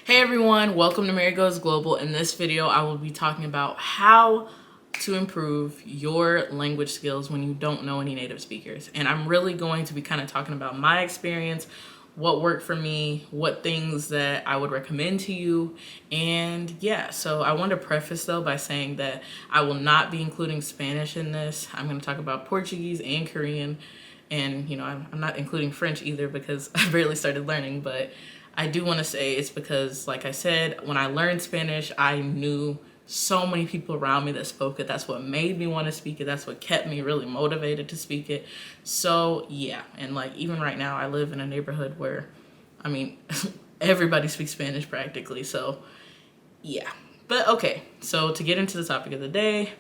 Hey everyone, welcome to Mary Goes Global. In this video, I will be talking about how to improve your language skills when you don't know any native speakers. And I'm really going to be kind of talking about my experience, what worked for me, what things that I would recommend to you. And yeah, so I want to preface though by saying that I will not be including Spanish in this. I'm going to talk about Portuguese and Korean. And I'm not including French either because I barely started learning, but I do want to say it's because, like I said, when I learned Spanish, I knew so many people around me that spoke it. That's what made me want to speak it. That's what kept me really motivated to speak it. So yeah, and like even right now, I live in a neighborhood where, I mean, everybody speaks Spanish practically. So yeah, but okay. So to get into the topic of the day,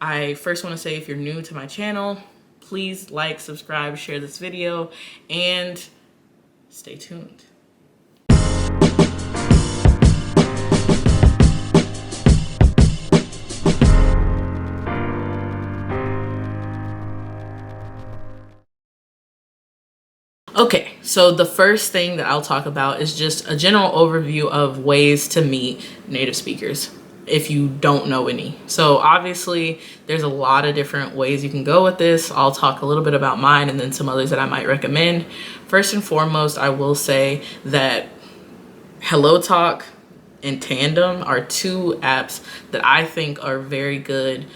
I first want to say if you're new to my channel, please like, subscribe, share this video, and stay tuned. Okay, so the first thing that I'll talk about is just a general overview of ways to meet native speakers if you don't know any. So obviously there's a lot of different ways you can go with this. I'll talk a little bit about mine and then some others that I might recommend. First and foremost, I will say that HelloTalk and Tandem are two apps that I think are very good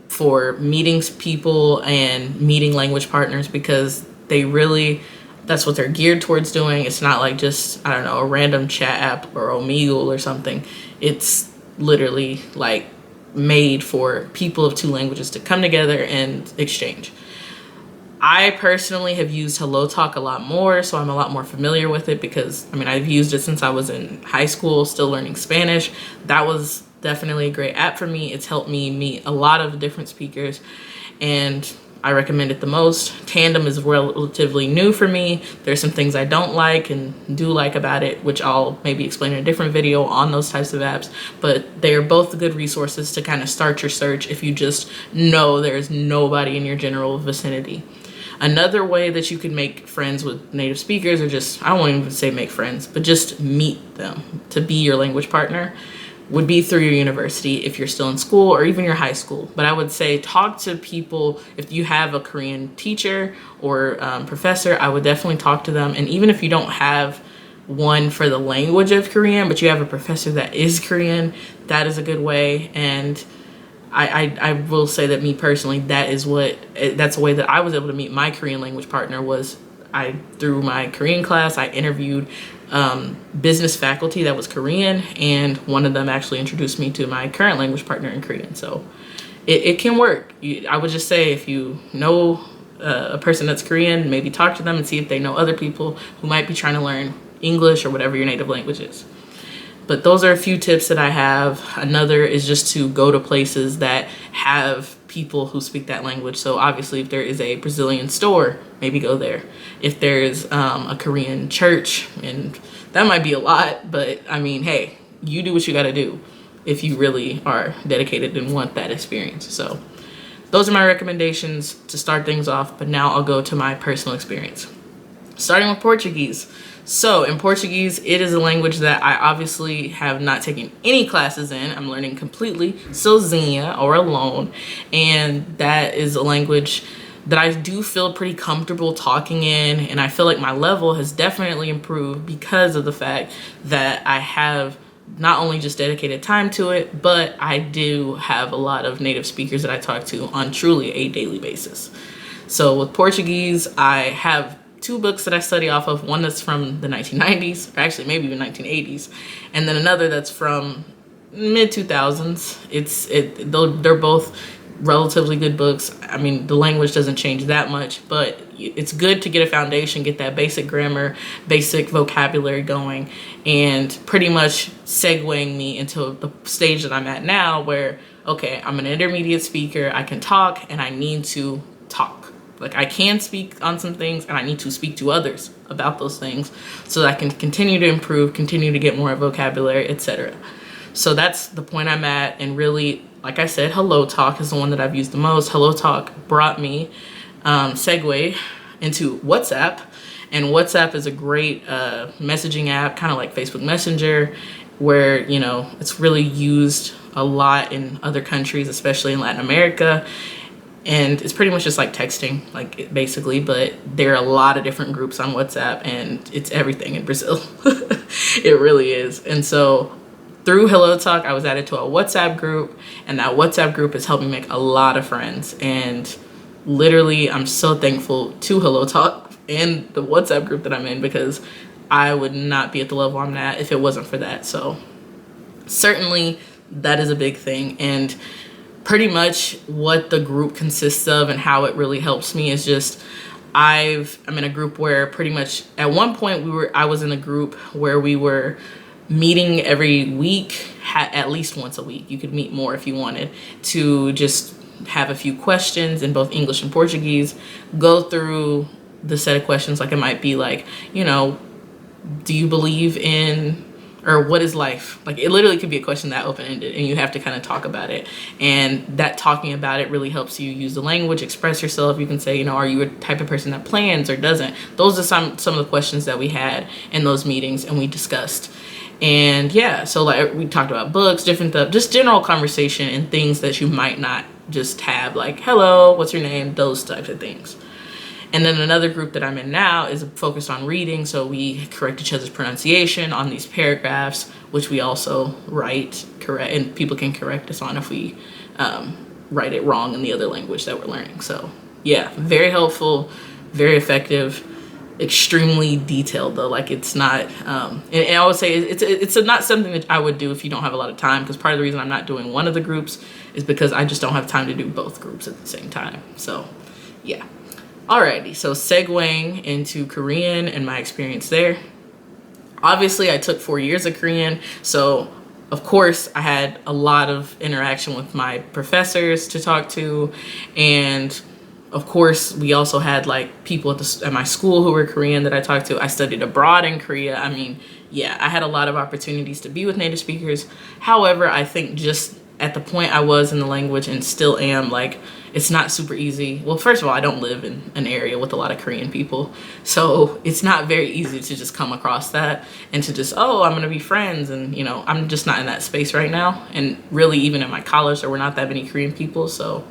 for meeting people and meeting language partners because they really, that's what they're geared towards doing. It's not like just, I don't know, a random chat app or Omegle or something. It's literally like made for people of two languages to come together and exchange. I personally have used HelloTalk a lot more, so I'm a lot more familiar with it because, I mean, I've used it since I was in high school, still learning Spanish. That was definitely a great app for me. It's helped me meet a lot of different speakers, and I recommend it the most. Tandem is relatively new for me. There's some things I don't like and do like about it, which I'll maybe explain in a different video on those types of apps, but they are both good resources to kind of start your search if you just know there's nobody in your general vicinity. Another way that you can make friends with native speakers, or just, I won't even say make friends, but just meet them to be your language partner, would be through your university if you're still in school or even your high school. But I would say talk to people. If you have a Korean teacher or professor, I would definitely talk to them. And even if you don't have one for the language of Korean, but you have a professor that is Korean, that is a good way. And I will say that me personally, that's a way that I was able to meet my Korean language partner. Was through my Korean class, I interviewed business faculty that was Korean, and one of them actually introduced me to my current language partner in Korean. So it can work. I would just say if you know a person that's Korean, maybe talk to them and see if they know other people who might be trying to learn English or whatever your native language is. But those are a few tips that I have. Another is just to go to places that have people who speak that language. So obviously if there is a Brazilian store, maybe go there. If there's a Korean church, and that might be a lot, but I mean, hey, you do what you gotta do if you really are dedicated and want that experience. So those are my recommendations to start things off, but now I'll go to my personal experience. Starting with Portuguese. So in Portuguese, it is a language that I obviously have not taken any classes in. I'm learning completely sozinha or alone. And that is a language that I do feel pretty comfortable talking in. And I feel like my level has definitely improved because of the fact that I have not only just dedicated time to it, but I do have a lot of native speakers that I talk to on truly a daily basis. So with Portuguese, I have two books that I study off of. One that's from the 1990s, or actually maybe even 1980s, and then another that's from mid 2000s. They're both relatively good books. I mean, the language doesn't change that much, but it's good to get a foundation, get that basic grammar, basic vocabulary going, and pretty much segueing me into the stage that I'm at now where, okay, I'm an intermediate speaker, I can talk, and I need to talk. Like I can speak on some things and I need to speak to others about those things so that I can continue to improve, continue to get more vocabulary, etc. So that's the point I'm at. And really, like I said, HelloTalk is the one that I've used the most. HelloTalk brought me segue into WhatsApp, And WhatsApp is a great messaging app, kind of like Facebook Messenger, where, you know, it's really used a lot in other countries, especially in Latin America. And it's pretty much just like texting, like basically, but there are a lot of different groups on WhatsApp, and it's everything in Brazil. It really is. And so through Hello Talk, I was added to a WhatsApp group, and that WhatsApp group has helped me make a lot of friends. And literally, I'm so thankful to Hello Talk and the WhatsApp group that I'm in, because I would not be at the level I'm at if it wasn't for that. So certainly that is a big thing. And pretty much what the group consists of and how it really helps me is just I'm in a group where pretty much at one point I was in a group where we were meeting every week, at least once a week. You could meet more if you wanted, to just have a few questions in both English and Portuguese, go through the set of questions. Like it might be like, you know, do you believe in, or what is life? Like it literally could be a question that open-ended, and you have to kind of talk about it. And that talking about it really helps you use the language, express yourself. You can say, you know, are you a type of person that plans or doesn't? Those are some of the questions that we had in those meetings and we discussed. And yeah, so like we talked about books, different stuff, just general conversation and things that you might not just have, like, hello, what's your name? Those types of things. And then another group that I'm in now is focused on reading. So we correct each other's pronunciation on these paragraphs, which we also correct, and people can correct us on if we write it wrong in the other language that we're learning. So yeah, very helpful, very effective, extremely detailed though. Like it's not, and I would say it's not something that I would do if you don't have a lot of time, because part of the reason I'm not doing one of the groups is because I just don't have time to do both groups at the same time. So yeah. Alrighty, so segueing into Korean and my experience there. Obviously, I took 4 years of Korean, so of course I had a lot of interaction with my professors to talk to, and of course we also had like people at my school who were Korean that I talked to. I studied abroad in Korea. I mean, yeah, I had a lot of opportunities to be with native speakers. However, I think just at the point I was in the language, and still am, like, it's not super easy. Well, first of all, I don't live in an area with a lot of Korean people, so it's not very easy to just come across that and to just, oh, I'm gonna be friends. And you know, I'm just not in that space right now. And really, even in my college, there were not that many Korean people, so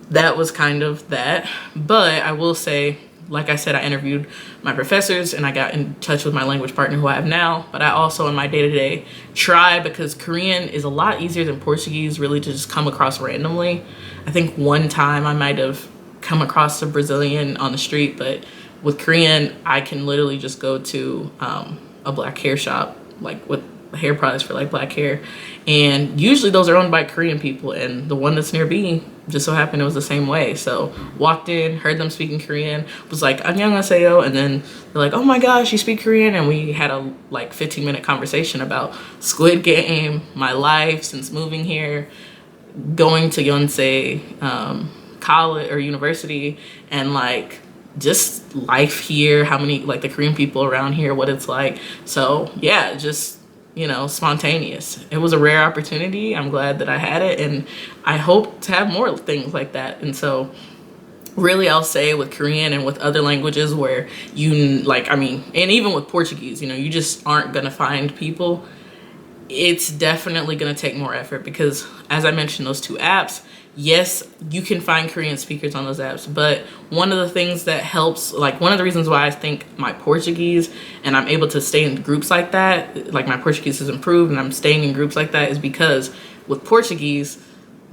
that was kind of that. But I will say, like I said, I interviewed my professors and I got in touch with my language partner who I have now. But I also, in my day-to-day, try, because Korean is a lot easier than Portuguese really to just come across randomly. I think one time I might have come across a Brazilian on the street, but with Korean, I can literally just go to a black hair shop, like with hair products for like black hair, and usually those are owned by Korean people, and the one that's near me just so happened it was the same way. So walked in, heard them speaking Korean, was like annyeonghaseyo, and then they're like, oh my gosh, you speak Korean? And we had a like 15-minute conversation about Squid Game, my life since moving here, going to Yonsei college or university, and like just life here, how many, like the Korean people around here, what it's like. So yeah, just, you know, spontaneous. It was a rare opportunity. I'm glad that I had it, and I hope to have more things like that. And so really, I'll say with Korean and with other languages where you like, I mean, and even with Portuguese, you know, you just aren't gonna find people. It's definitely gonna take more effort, because as I mentioned, those two apps, yes, you can find Korean speakers on those apps, but one of the things that helps, like one of the reasons why I think my Portuguese and I'm able to stay in groups like that, like my Portuguese has improved and I'm staying in groups like that, is because with Portuguese,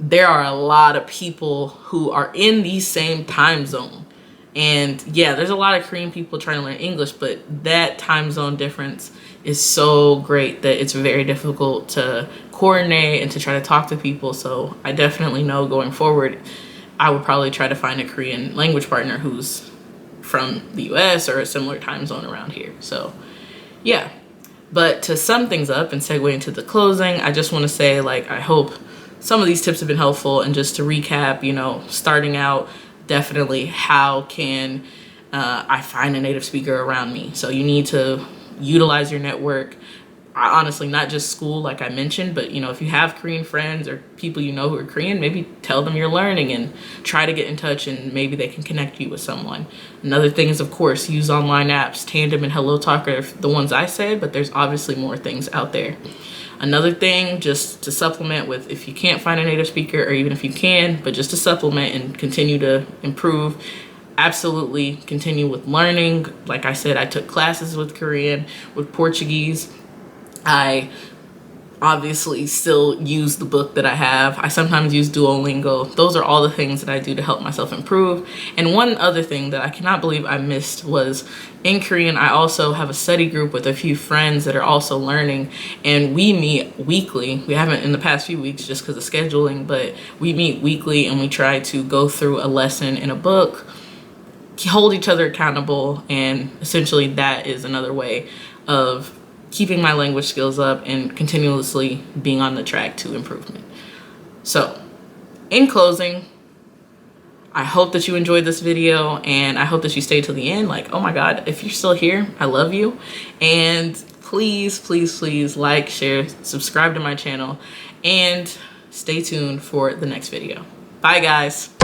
there are a lot of people who are in the same time zone. And yeah, there's a lot of Korean people trying to learn English, but that time zone difference is so great that it's very difficult to coordinate and to try to talk to people. So I definitely know going forward, I would probably try to find a Korean language partner who's from the US or a similar time zone around here. So yeah, but to sum things up and segue into the closing, I just want to say, like, I hope some of these tips have been helpful. And just to recap, you know, starting out, definitely how can I find a native speaker around me? So you need to utilize your network. honestly, not just school like I mentioned, but you know, if you have Korean friends or people you know who are Korean, maybe tell them you're learning and try to get in touch, and maybe they can connect you with someone. Another thing is, of course, use online apps. Tandem and HelloTalk are the ones I said, but there's obviously more things out there. Another thing, just to supplement with, if you can't find a native speaker, or even if you can, but just to supplement and continue to improve, absolutely continue with learning. Like I said, I took classes with Korean, with Portuguese. I obviously still use the book that I have. I sometimes use Duolingo. Those are all the things that I do to help myself improve. And one other thing that I cannot believe I missed was, in Korean, I also have a study group with a few friends that are also learning, and we meet weekly. We haven't in the past few weeks just because of scheduling, but we meet weekly and we try to go through a lesson in a book, hold each other accountable, and essentially that is another way of keeping my language skills up and continuously being on the track to improvement. So, in closing, I hope that you enjoyed this video, and I hope that you stayed till the end. Like, oh my God, if you're still here, I love you. And please, please, please like, share, subscribe to my channel, and stay tuned for the next video. Bye, guys.